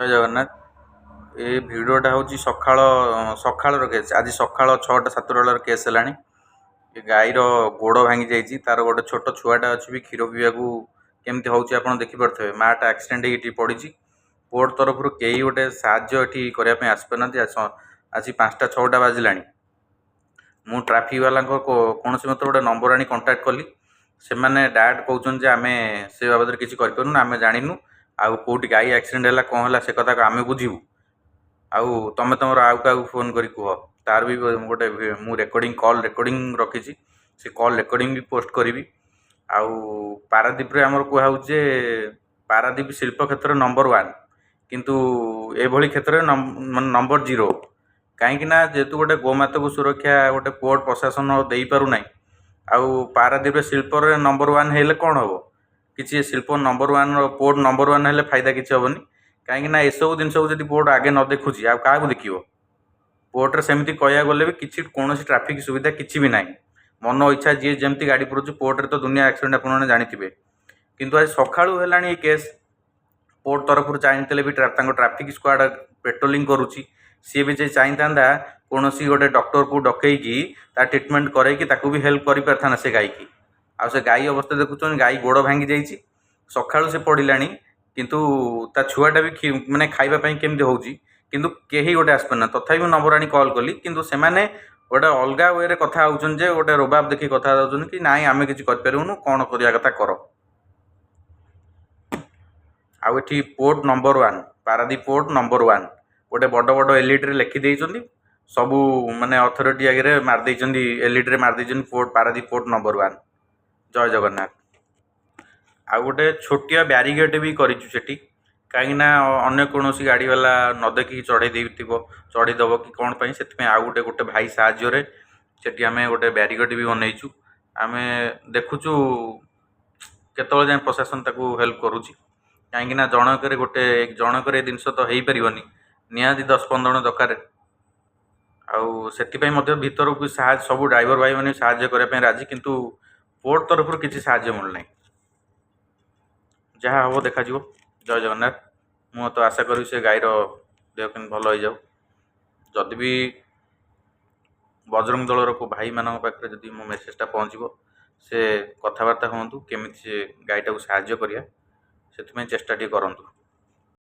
ଜୟ ଜଗନ୍ନାଥ। ଏ ଭିଡ଼ିଓଟା ହେଉଛି ସକାଳର କେସ୍। ଆଜି ସକାଳ 6ଟା 7ଟା ବେଳର କେସ୍ ହେଲାଣି। ଏ ଗାଈର ଗୋଡ଼ ଭାଙ୍ଗି ଯାଇଛି। ତାର ଗୋଟେ ଛୋଟ ଛୁଆଟା ଅଛି ବି କ୍ଷୀର ପିଇବାକୁ କେମିତି ହେଉଛି ଆପଣ ଦେଖିପାରୁଥିବେ। ମାଆଟା ଆକ୍ସିଡେଣ୍ଟ ହେଇକି ଏଠି ପଡ଼ିଛି। କୋର୍ଟ ତରଫରୁ କେହି ଗୋଟେ ସାହାଯ୍ୟ ଏଠି କରିବା ପାଇଁ ଆସିପାରୁନାହାନ୍ତି। ଆଜି 5ଟା 6ଟା ବାଜିଲାଣି। ମୁଁ ଟ୍ରାଫିକ୍ ବାଲାଙ୍କ କୌଣସି ମତେ ଗୋଟେ ନମ୍ବର ଆଣି କଣ୍ଟାକ୍ଟ କଲି। ସେମାନେ ଡାଇରେକ୍ଟ କହୁଛନ୍ତି ଯେ ଆମେ ସେ ବାବଦରେ କିଛି କରିପାରୁନୁ, ଆମେ ଜାଣିନୁ। ଆଉ କେଉଁଠି ଗାଈ ଆକ୍ସିଡେଣ୍ଟ ହେଲା କ'ଣ ହେଲା ସେ କଥା ଆମେ ବୁଝିବୁ। ଆଉ ତମର ଆଉ କାହାକୁ ଫୋନ୍ କରି କୁହ। ତାର ବି ଗୋଟେ ମୁଁ କଲ୍ ରେକର୍ଡ଼ିଂ ରଖିଛି। ସେ କଲ୍ ରେକର୍ଡ଼ିଂ ବି ପୋଷ୍ଟ କରିବି। ଆଉ ପାରାଦ୍ୱୀପରେ ଆମର କୁହାହେଉଛି ଯେ ପାରାଦ୍ୱୀପ ଶିଳ୍ପ କ୍ଷେତ୍ରରେ ନମ୍ବର 1, କିନ୍ତୁ ଏଭଳି କ୍ଷେତ୍ରରେ ନମ୍ବର 0। କାହିଁକି ନା ଯେହେତୁ ଗୋଟେ ଗୋମାତାକୁ ସୁରକ୍ଷା ଗୋଟେ କୋର୍ଟ ପ୍ରଶାସନ ଦେଇପାରୁନାହିଁ, ଆଉ ପାରାଦ୍ୱୀପରେ ଶିଳ୍ପରେ ନମ୍ବର 1 ହେଲେ କ'ଣ ହେବ? କିଛି ଶିଳ୍ପ ନମ୍ବର 1 ପୋର୍ଟ ନମ୍ବର 1 ହେଲେ ଫାଇଦା କିଛି ହେବନି। କାହିଁକି ନା ଏସବୁ ଜିନିଷକୁ ଯଦି ପୋର୍ଟ ଆଗେ ନ ଦେଖୁଛି ଆଉ କାହାକୁ ଦେଖିବ? ପୋର୍ଟରେ ସେମିତି କହିବାକୁ ଗଲେ ବି କୌଣସି ଟ୍ରାଫିକ୍ ସୁବିଧା କିଛି ବି ନାହିଁ। ମନ ଇଚ୍ଛା ଯିଏ ଯେମିତି ଗାଡ଼ି ପୁରଉଛି। ପୋର୍ଟରେ ତ ଦୁନିଆ ଆକ୍ସିଡେଣ୍ଟ ଆପଣମାନେ ଜାଣିଥିବେ। କିନ୍ତୁ ଆଜି ସକାଳୁ ହେଲାଣି ଏ କେସ୍। ପୋର୍ଟ ତରଫରୁ ଚାହିଁଥିଲେ ବି ତାଙ୍କ ଟ୍ରାଫିକ୍ ସ୍କ୍ୱାଡ଼ ପେଟ୍ରୋଲିଂ କରୁଛି। ସିଏ ବି ଯେ ଚାହିଁଥାନ୍ତା କୌଣସି ଗୋଟେ ଡକ୍ଟରକୁ ଡକେଇକି ତା ଟ୍ରିଟମେଣ୍ଟ କରେଇକି ତାକୁ ବି ହେଲ୍ପ କରିପାରିଥାନ୍ତା ସେ ଗାଈକି। ଆଉ ସେ ଗାଈ ଅବସ୍ଥା ଦେଖୁଛନ୍ତି, ଗାଈ ଗୋଡ଼ ଭାଙ୍ଗି ଯାଇଛି। ସକାଳୁ ସେ ପଡ଼ିଲାଣି, କିନ୍ତୁ ତା ଛୁଆଟା ବି ମାନେ ଖାଇବା ପାଇଁ କେମିତି ହେଉଛି, କିନ୍ତୁ କେହି ଗୋଟେ ଆସିପାରୁନାହାନ୍ତି। ତଥାପି ମୁଁ ନମ୍ବର ଆଣି କଲ୍ କଲି, କିନ୍ତୁ ସେମାନେ ଗୋଟେ ଅଲଗା ୱେରେ କଥା ହେଉଛନ୍ତି ଯେ ଗୋଟେ ରୋବାବ ଦେଖି କଥା ହେଉଛନ୍ତି କି ନାଇଁ ଆମେ କିଛି କରିପାରିବୁନୁ, କ'ଣ କରିବା କଥା କର। ଆଉ ଏଠି port number 1, Paradip port number 1 ଗୋଟେ ବଡ଼ ବଡ଼ ଏଲ୍ଇଡ଼ିରେ ଲେଖିଦେଇଛନ୍ତି। ସବୁ ମାନେ ଅଥରିଟି ଆଗରେ ମାରିଦେଇଛନ୍ତି, ଏଲ୍ଇଡ଼ିରେ ମାରିଦେଇଛନ୍ତି ପୋର୍ଟ ପାରାଦ୍ୱୀପ ପୋର୍ଟ ନମ୍ବର 1। ଜୟ ଜଗନ୍ନାଥ। ଆଉ ଗୋଟେ ଛୋଟିଆ ବ୍ୟାରିଗେଟ୍ ବି କରିଛୁ ସେଠି। କାହିଁକିନା ଅନ୍ୟ କୌଣସି ଗାଡ଼ିବାଲା ନ ଦେଖିକି ଚଢ଼େଇଦେବ କି କ'ଣ ପାଇଁ, ସେଥିପାଇଁ ଆଉ ଗୋଟେ ଭାଇ ସାହାଯ୍ୟରେ ସେଠି ଆମେ ଗୋଟେ ବ୍ୟାରିଗେଟ୍ ବି ବନେଇଛୁ। ଆମେ ଦେଖୁଛୁ କେତେବେଳେ ଯାଏଁ ପ୍ରଶାସନ ତାକୁ ହେଲ୍ପ କରୁଛି। କାହିଁକିନା ଜଣକରେ ଏ ଜିନିଷ ତ ହେଇପାରିବନି, ନିହାତି 10-15 ଜଣ ଦରକାର। ଆଉ ସେଥିପାଇଁ ମଧ୍ୟ ଭିତରକୁ ସବୁ ଡ୍ରାଇଭର ଭାଇମାନେ ସାହାଯ୍ୟ କରିବା ପାଇଁ ରାଜି, କିନ୍ତୁ ପୋର୍ଟ ତରଫରୁ କିଛି ସାହାଯ୍ୟ ମିଳୁନାହିଁ। ଯାହା ହେବ ଦେଖାଯିବ। ଜୟ ଜଗନ୍ନାଥ। ମୁଁ ତ ଆଶା କରିବି ସେ ଗାଈର ଦେହ କେମିତି ଭଲ ହେଇଯାଉ। ଯଦି ବି ବଜରଙ୍ଗ ଦଳର ଭାଇମାନଙ୍କ ପାଖରେ ଯଦି ମୋ ମେସେଜଟା ପହଞ୍ଚିବ, ସେ କଥାବାର୍ତ୍ତା ହୁଅନ୍ତୁ କେମିତି ସେ ଗାଈଟାକୁ ସାହାଯ୍ୟ କରିବା, ସେଥିପାଇଁ ଚେଷ୍ଟା ଟିକେ କରନ୍ତୁ।